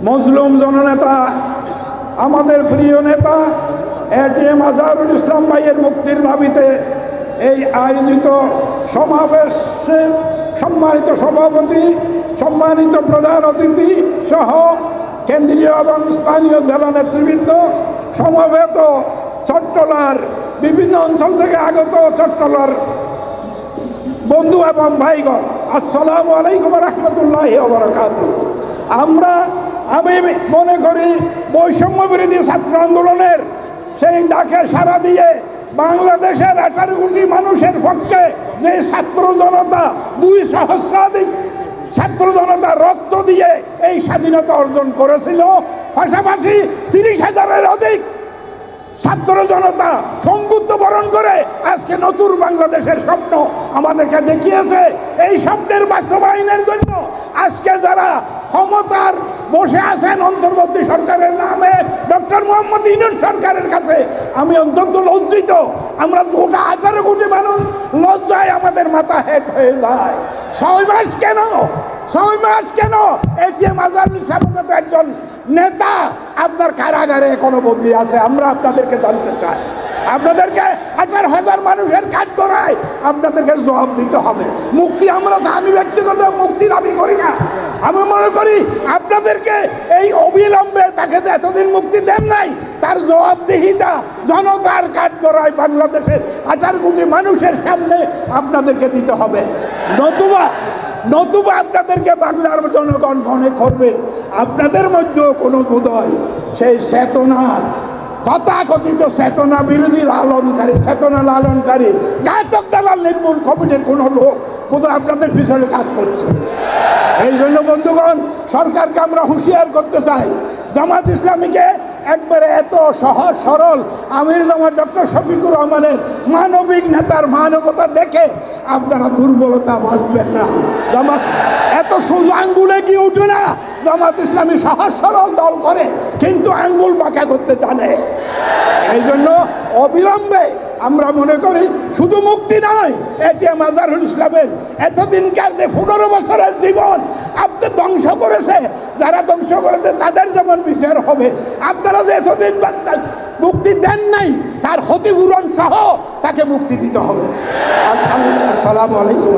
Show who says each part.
Speaker 1: মজলুম জননেতা আমাদের প্রিয় নেতা এটিএম আজহারুল ইসলাম ভাইয়ের মুক্তির দাবিতে এই আয়োজিত সমাবেশে সম্মানিত সভাপতি, সম্মানিত প্রধান অতিথি সহ কেন্দ্রীয় এবং স্থানীয় জেলা নেতৃবৃন্দ, সমবেত চট্টলার বিভিন্ন অঞ্চল থেকে আগত চট্টলার বন্ধু এবং ভাইগণ, আসসালামু আলাইকুম রহমতুল্লাহি ওয়া বারাকাতুহু। আমি মনে করি বৈষম্য বিরোধী ছাত্র আন্দোলনের সেই ডাকে সাড়া দিয়ে বাংলাদেশের 18 কোটি মানুষের পক্ষে যে ছাত্র জনতা 2 সহস্রাধিক ছাত্র জনতা রক্ত দিয়ে এই স্বাধীনতা অর্জন করেছিল, পাশাপাশি 30,000-এর অধিক ছাত্র জনতা সংকুদ্ধ বরণ করে আজকে নতুন বাংলাদেশের স্বপ্ন আমাদেরকে দেখিয়েছে। এই স্বপ্নের বাস্তবায়নের জন্য আজকে যারা ক্ষমতার বসে আছেন অন্তর্বর্তী সরকারের নামে ডক্টর মোহাম্মদ ইউনূস সরকারের কাছে আমি অত্যন্ত লজ্জিত। আমরা গোটা 18 কোটি মানুষ লজ্জায় আমাদের মাথা হেট হয়ে যায়। 6 মাস কেন এটিএম আজহারুল ইসলামের মতো একজন নেতা আপনার কারাগারে এখনো বদলি আছে? আমরা আপনাদেরকে জানতে চাই। আপনাদেরকে 18,000 মানুষের কাজ করায় আপনাদেরকে জবাব দিতে হবে। মুক্তি আমি ব্যক্তিগত মুক্তি দাবি করি না। আমি মনে করি আপনাদেরকে এই অবিলম্বে তাকে যে এতদিন মুক্তি দেন নাই তার জবাবদিহিতা জনতার কাজ করায় বাংলাদেশের 18 কোটি মানুষের সামনে আপনাদেরকে দিতে হবে। নতুবা আপনাদেরকে বাংলার জনগণ মনে করবে আপনাদের মধ্যেও কোনো বোধহয় সেই চেতনার তথাকথিত চেতনা বিরোধী চেতনা লালনকারী ঘাতক দালাল নির্মূল কমিটির কোনো লোক বোধহয় আপনাদের পিছনে কাজ করছে। এই জন্য বন্ধুগণ, সরকারকে আমরা হুঁশিয়ার করতে চাই, জামাত ইসলামীকে একবারে এত সহজ সরল আমির জামাত ডক্টর শফিকুর রহমানের মানবিক নেতার মানবতা দেখে আপনারা দুর্বলতা বাঁচবেন না। জামাত এত সোজা আঙ্গুলে কি উঠে না। জামাত ইসলামী সহজ সরল দল করে কিন্তু আঙ্গুল বাঁকা করতে জানে। এই জন্য অবিলম্বে আমরা মনে করি শুধু মুক্তি নয়, এটিএম আজহারুল ইসলামের এতদিনকার যে 15 বছরের জীবন আপনি ধ্বংস করেছে, যারা ধ্বংস করেছে তাদের যেমন বিচার হবে, আপনারা যে এতদিন মুক্তি দেন নাই তার ক্ষতিপূরণ সহ তাকে মুক্তি দিতে হবে। আসসালামু আলাইকুম।